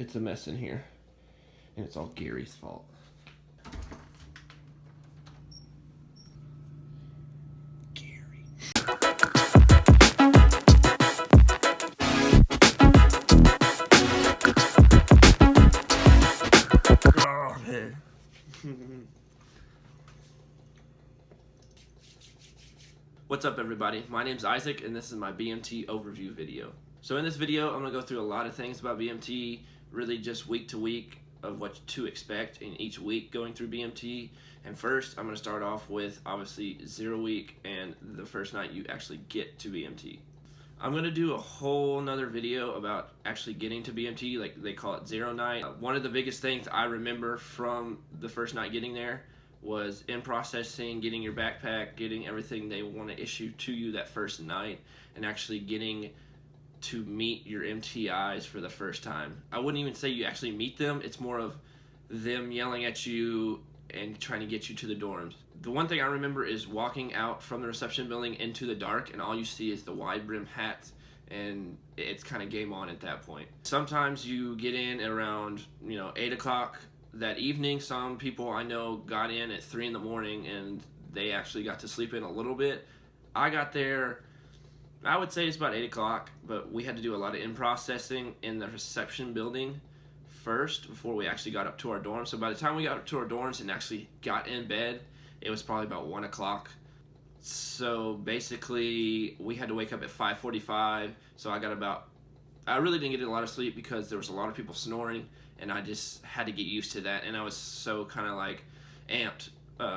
it's a mess in here. And it's all Gary's fault. Gary. Oh, man. What's up, everybody? My name's Isaac, and this is my BMT overview video. So in this video, I'm going to go through a lot of things about BMT, really just week to week of what to expect in each week going through BMT. And first, I'm going to start off with, obviously, 0 week and the first night you actually get to BMT. I'm going to do a whole nother video about actually getting to BMT, like they call it 0 night. One of the biggest things I remember from the first night getting there was in processing, getting your backpack, getting everything they want to issue to you that first night, and actually getting to meet your MTIs for the first time. I wouldn't even say you actually meet them, it's more of them yelling at you and trying to get you to the dorms. The one thing I remember is walking out from the reception building into the dark, and all you see is the wide brim hats, and it's kind of game on at that point. Sometimes you get in at around 8 o'clock that evening. Some people I know got in at 3 in the morning and they actually got to sleep in a little bit. I got there, I would say it's about 8 o'clock, but we had to do a lot of in-processing in the reception building first before we actually got up to our dorms. So by the time we got up to our dorms and actually got in bed, it was probably about 1 o'clock. So basically we had to wake up at 5:45. So I really didn't get a lot of sleep because there was a lot of people snoring, and I just had to get used to that. And I was so kind of like amped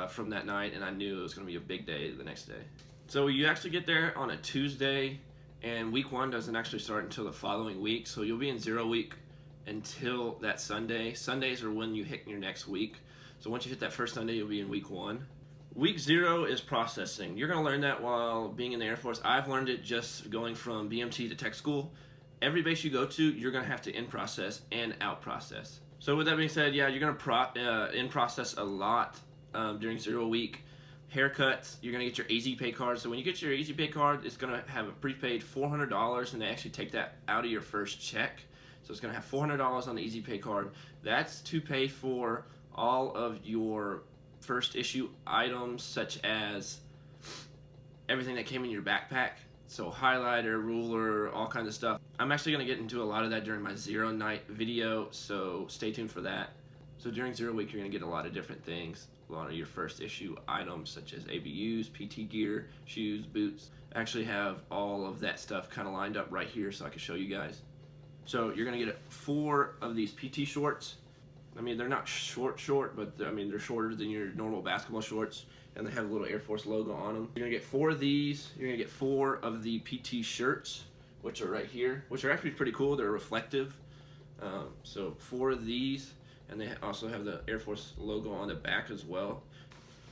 from that night, and I knew it was going to be a big day the next day. So you actually get there on a Tuesday, and week 1 doesn't actually start until the following week. So you'll be in 0 week until that Sunday. Sundays are when you hit your next week. So once you hit that first Sunday, you'll be in week 1. Week 0 is processing. You're going to learn that while being in the Air Force. I've learned it just going from BMT to tech school. Every base you go to, you're going to have to in-process and out-process. So with that being said, yeah, you're going to in-process a lot during 0 week. Haircuts, you're going to get your AZ pay card. So when you get your AZ pay card, it's going to have a prepaid $400, and they actually take that out of your first check. So it's going to have $400 on the AZ pay card. That's to pay for all of your first issue items, such as everything that came in your backpack. So highlighter, ruler, all kinds of stuff. I'm actually going to get into a lot of that during my 0 night video, so stay tuned for that. So during 0 week, you're going to get a lot of different things. A lot of your first issue items such as ABUs, PT gear, shoes, boots. I actually have all of that stuff kind of lined up right here so I can show you guys. So you're going to get 4 of these PT shorts. I mean, they're not short, but I mean, they're shorter than your normal basketball shorts, and they have a little Air Force logo on them. You're going to get 4 of these. You're going to get 4 of the PT shirts, which are right here, which are actually pretty cool. They're reflective. So 4 of these, and they also have the Air Force logo on the back as well.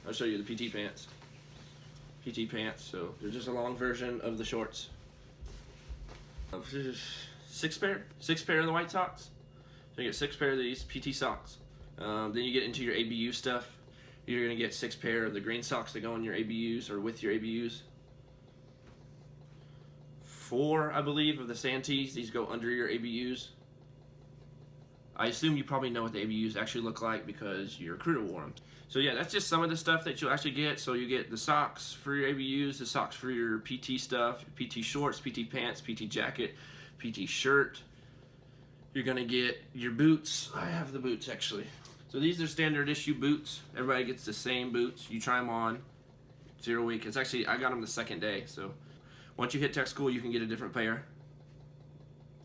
I'll show you the PT pants. PT pants, so they're just a long version of the shorts. 6 pair of the white socks. So you get 6 pair of these PT socks. Then you get into your ABU stuff. You're going to get 6 pair of the green socks that go on your ABUs or with your ABUs. 4, I believe, of the sand tees. These go under your ABUs. I assume you probably know what the ABUs actually look like because your recruiter wore them. So yeah, that's just some of the stuff that you'll actually get. So you get the socks for your ABUs, the socks for your PT stuff, PT shorts, PT pants, PT jacket, PT shirt. You're going to get your boots. I have the boots, actually. So these are standard issue boots. Everybody gets the same boots. You try them on 0 week. It's actually, I got them the second day. So once you hit tech school, you can get a different pair.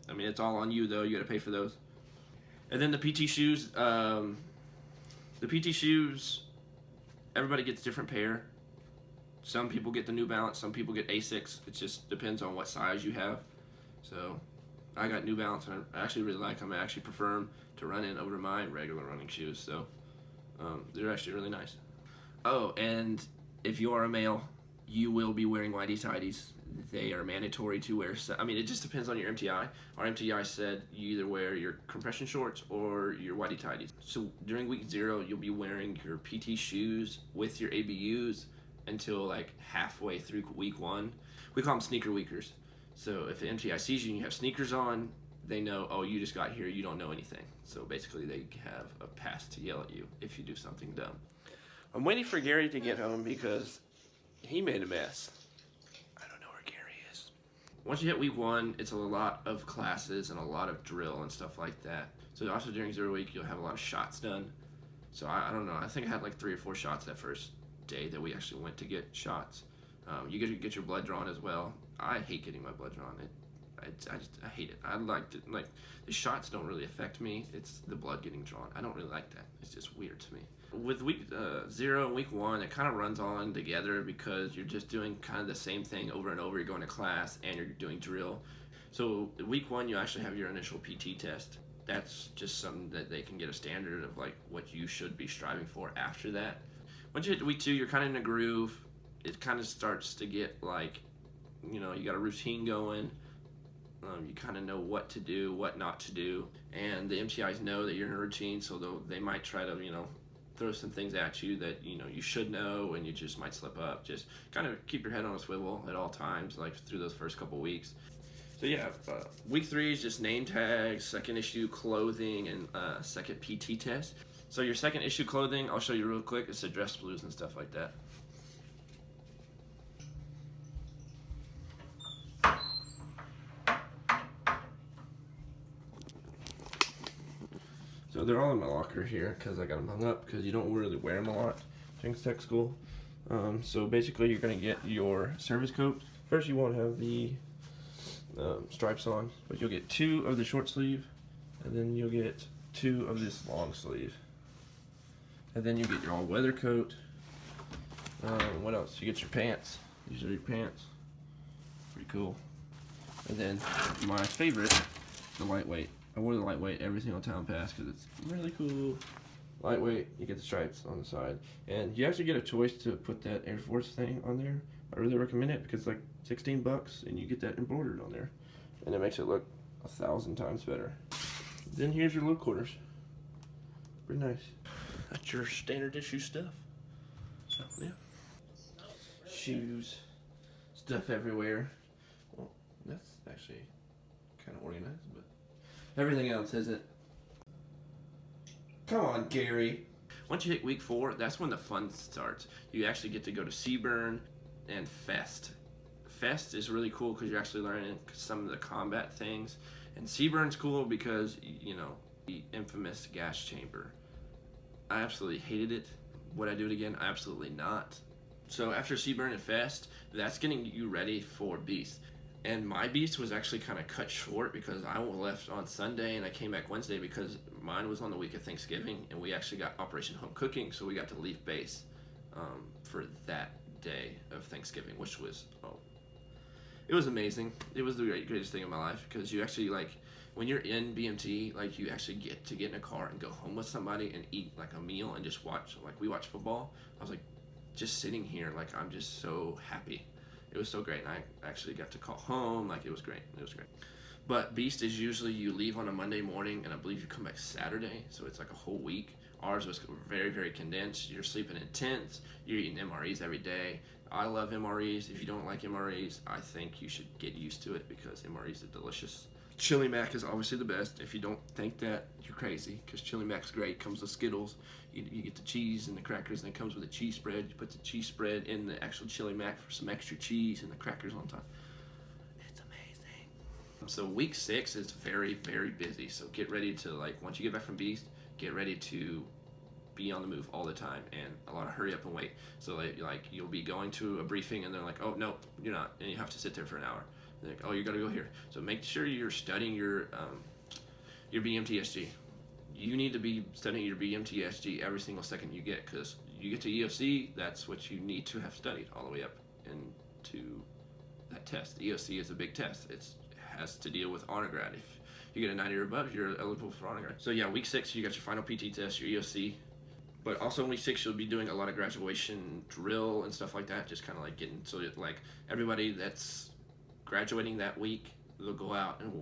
I mean, it's all on you, though. You got to pay for those. And then the PT shoes. The PT shoes, everybody gets a different pair. Some people get the New Balance. Some people get Asics. It just depends on what size you have. So I got New Balance, and I actually really like them. I actually prefer them to run in over my regular running shoes, so they're actually really nice. Oh, and if you are a male, you will be wearing whitey-tighties. They are mandatory to wear. I mean, it just depends on your MTI. Our MTI said you either wear your compression shorts or your whitey-tighties. So during week 0, you'll be wearing your PT shoes with your ABUs until like halfway through week 1. We call them sneaker weekers. So if the MTI sees you and you have sneakers on, they know, oh, you just got here, you don't know anything. So basically they have a pass to yell at you if you do something dumb. I'm waiting for Gary to get home because he made a mess. I don't know where Gary is. Once you hit week 1, it's a lot of classes and a lot of drill and stuff like that. So also during 0 week, you'll have a lot of shots done. So I don't know, I think I had like 3 or 4 shots that first day that we actually went to get shots. You get your blood drawn as well. I hate getting my blood drawn. I hate it. I like to, like, the shots don't really affect me. It's the blood getting drawn. I don't really like that. It's just weird to me. With week 0 and week 1, it kind of runs on together because you're just doing kind of the same thing over and over. You're going to class and you're doing drill. So week 1, you actually have your initial PT test. That's just something that they can get a standard of like what you should be striving for after that. Once you hit week 2, you're kind of in a groove. It kind of starts to get like, you know, you got a routine going. You kind of know what to do, what not to do, and the MTIs know that you're in a routine, so they might try to, you know, throw some things at you that, you know, you should know, and you just might slip up. Just kind of keep your head on a swivel at all times, like through those first couple weeks. So yeah, week 3 is just name tags, second issue clothing, and second PT test. So your second issue clothing, I'll show you real quick. It's the dress blues and stuff like that. So they're all in my locker here because I got them hung up because you don't really wear them a lot during tech school. So basically you're going to get your service coat. First you won't have the stripes on, but you'll get 2 of the short sleeve, and then you'll get 2 of this long sleeve. And then you get your all-weather coat. What else? You get your pants. These are your pants. Pretty cool. And then my favorite, the lightweight. I wore the lightweight every single town pass because it's really cool. Lightweight, you get the stripes on the side. And you actually get a choice to put that Air Force thing on there. I really recommend it because it's like $16 and you get that embroidered on there. And it makes it look 1,000 times better. Then here's your low quarters. Pretty nice. That's your standard issue stuff. So, yeah. Shoes. Stuff everywhere. Well, that's actually kind of organized, but everything else isn't. Come on, Gary. Once you hit week 4, that's when the fun starts. You actually get to go to Seaburn and Fest. Fest is really cool because you're actually learning some of the combat things. And Seaburn's cool because, you know, the infamous gas chamber. I absolutely hated it. Would I do it again? Absolutely not. So after Seaburn and Fest, that's getting you ready for Beast. And my Beast was actually kind of cut short because I left on Sunday and I came back Wednesday because mine was on the week of Thanksgiving and we actually got Operation Home Cooking, so we got to leave base for that day of Thanksgiving, which was, it was amazing. It was the greatest thing in my life because you actually, like, when you're in BMT, like, you actually get to get in a car and go home with somebody and eat like a meal and just watch, like, we watch football. I was like, just sitting here, like, I'm just so happy. It was so great, and I actually got to call home. Like, it was great. It was great. But Beast is usually you leave on a Monday morning, and I believe you come back Saturday, so it's like a whole week. Ours was very, very condensed. You're sleeping in tents. You're eating MREs every day. I love MREs. If you don't like MREs, I think you should get used to it because MREs are delicious. Chili Mac is obviously the best. If you don't think that, you're crazy because Chili Mac's great. Comes with Skittles. You get the cheese and the crackers, and it comes with a cheese spread. You put the cheese spread in the actual Chili Mac for some extra cheese and the crackers on top. It's amazing. So week 6 is very, very busy. So get ready to, like, once you get back from Beast, get ready to be on the move all the time and a lot of hurry up and wait. So like you'll be going to a briefing and they're like, oh no, you're not, and you have to sit there for an hour. They're like, oh, you gotta go here. So make sure you're studying your BMTSG. You need to be studying your BMTSG every single second you get, because you get to EOC, that's what you need to have studied all the way up into that test. EOC is a big test. It has to deal with honor grad. If you get a 90 or above, you're eligible for honor grad. So yeah, week 6, you got your final PT test, your EOC. But also in week 6, you'll be doing a lot of graduation drill and stuff like that, just kind of like getting, so like everybody that's graduating that week, they'll go out and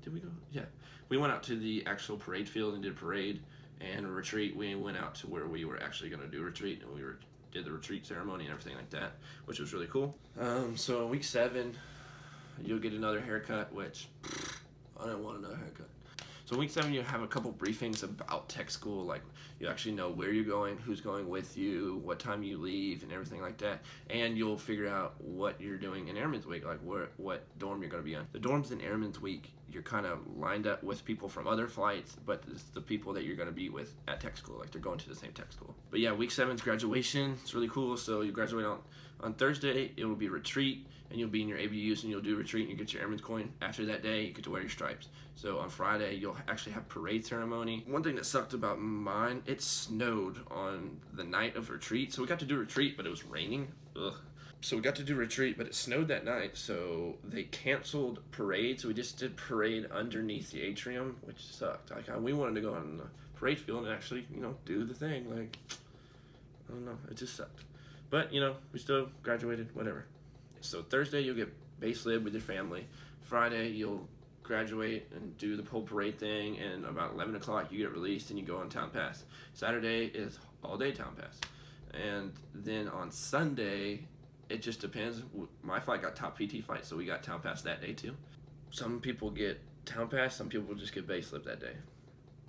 did we go? Yeah. We went out to the actual parade field and did a parade and a retreat. We went out to where we were actually going to do a retreat, and we did the retreat ceremony and everything like that, which was really cool. So in week 7, you'll get another haircut, which I didn't want another haircut. So week 7, you have a couple briefings about tech school, like you actually know where you're going, who's going with you, what time you leave, and everything like that. And you'll figure out what you're doing in Airmen's Week, like what dorm you're going to be on. The dorms in Airmen's Week, you're kind of lined up with people from other flights, but it's the people that you're going to be with at tech school, like they're going to the same tech school. But yeah, week 7's graduation. It's really cool. So you graduate on Thursday. It will be retreat, and you'll be in your ABUs, and you'll do retreat, and you get your Airman's coin. After that day, you get to wear your stripes. So on Friday, you'll actually have parade ceremony. One thing that sucked about mine, it snowed on the night of retreat. So we got to do retreat, but it was raining. Ugh. So we got to do retreat, but it snowed that night, so they canceled parade. So we just did parade underneath the atrium, which sucked. Like we wanted to go on the parade field and actually, do the thing. Like, I don't know, it just sucked. But we still graduated, whatever. So Thursday you'll get base lib with your family. Friday you'll graduate and do the whole parade thing, and about 11 o'clock you get released and you go on town pass. Saturday is all day town pass. And then on Sunday, it just depends. My flight got top PT flight, so we got town pass that day too. Some people get town pass, some people just get base lib that day.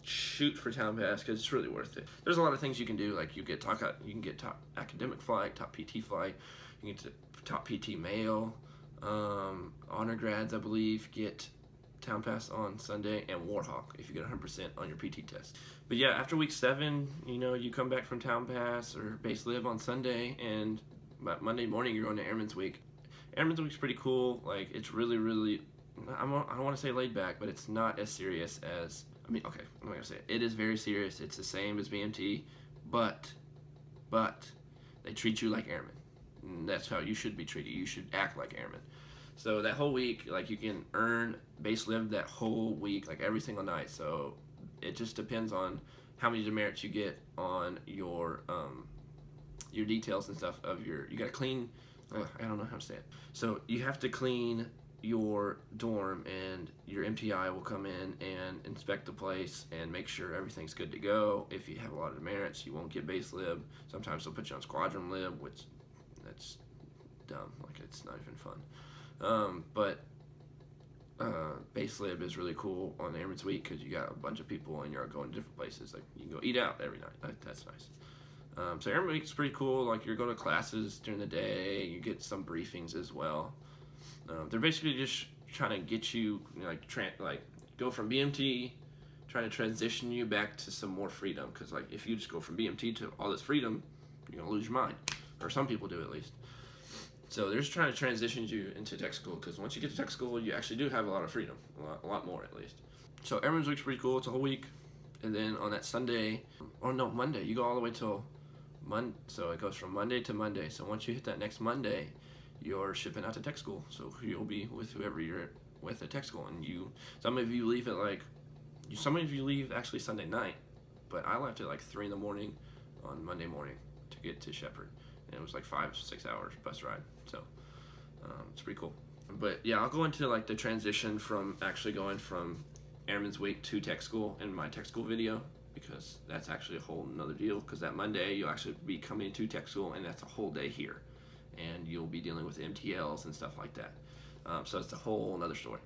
Shoot for town pass because it's really worth it. There's a lot of things you can do, like you can get top academic flight, top PT flight, you can get top PT male, honor grads I believe get town pass on Sunday, and Warhawk if you get 100% on your PT test. But yeah, after week 7, you come back from town pass or base lib on Sunday, and by Monday morning you're going to Airmen's Week. Airmen's Week's pretty cool. Like it's really, really, I don't want to say laid back, but it's not as serious as, I'm not gonna say it. It is very serious. It's the same as BMT, but they treat you like airmen. And that's how you should be treated. You should act like airmen. So that whole week, like you can earn base lib that whole week, like every single night. So it just depends on how many demerits you get on your details and stuff of you gotta clean, I don't know how to say it. So you have to clean your dorm, and your MTI will come in and inspect the place and make sure everything's good to go. If you have a lot of demerits, you won't get base lib. Sometimes they'll put you on squadron lib, which that's dumb, like it's not even fun. But base lib is really cool on Airmen's Week because you got a bunch of people and you're going to different places. Like you can go eat out every night. That's nice. So Airmen's Week is pretty cool. Like you're going to classes during the day. You get some briefings as well. They're basically just trying to get you, go from BMT, trying to transition you back to some more freedom. Because if you just go from BMT to all this freedom, you're gonna lose your mind, or some people do at least. So they're just trying to transition you into tech school. Because once you get to tech school, you actually do have a lot of freedom, a lot more at least. So Airmen's Week's pretty cool. It's a whole week, and then on that Sunday, Monday, you go all the way till Monday. So it goes from Monday to Monday. So once you hit that next Monday, you're shipping out to tech school, so you'll be with whoever you're with at tech school, and some of you leave at some of you leave actually Sunday night, but I left at 3 in the morning on Monday morning to get to Shepherd, and it was 5-6 hours bus ride, so it's pretty cool. But yeah, I'll go into the transition from actually going from Airmen's Week to tech school in my tech school video, because that's actually a whole nother deal, because that Monday you'll actually be coming to tech school, and that's a whole day here. And you'll be dealing with MTLs and stuff like that. So it's a whole another story.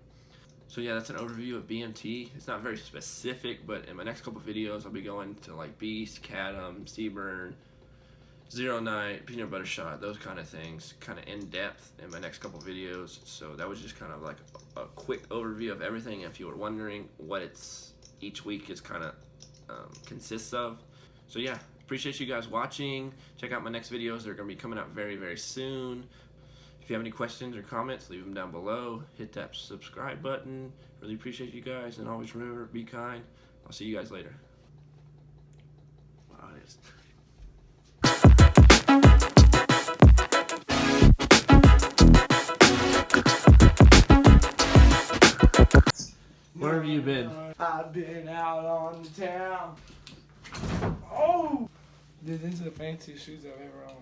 So yeah, that's an overview of BMT. It's not very specific, but in my next couple videos, I'll be going to Beast, Cadam, Seaburn, Zero Night, Peanut Butter Shot, those kind of things, kind of in depth in my next couple videos. So that was just kind of a quick overview of everything. If you were wondering what each week is kind of consists of. So yeah. Appreciate you guys watching. Check out my next videos. They're going to be coming out very, very soon. If you have any questions or comments, leave them down below. Hit that subscribe button. Really appreciate you guys. And always remember, be kind. I'll see you guys later. Wow, it is. Where have you been? I've been out on the town. Oh! Dude, these are the fanciest shoes I've ever owned.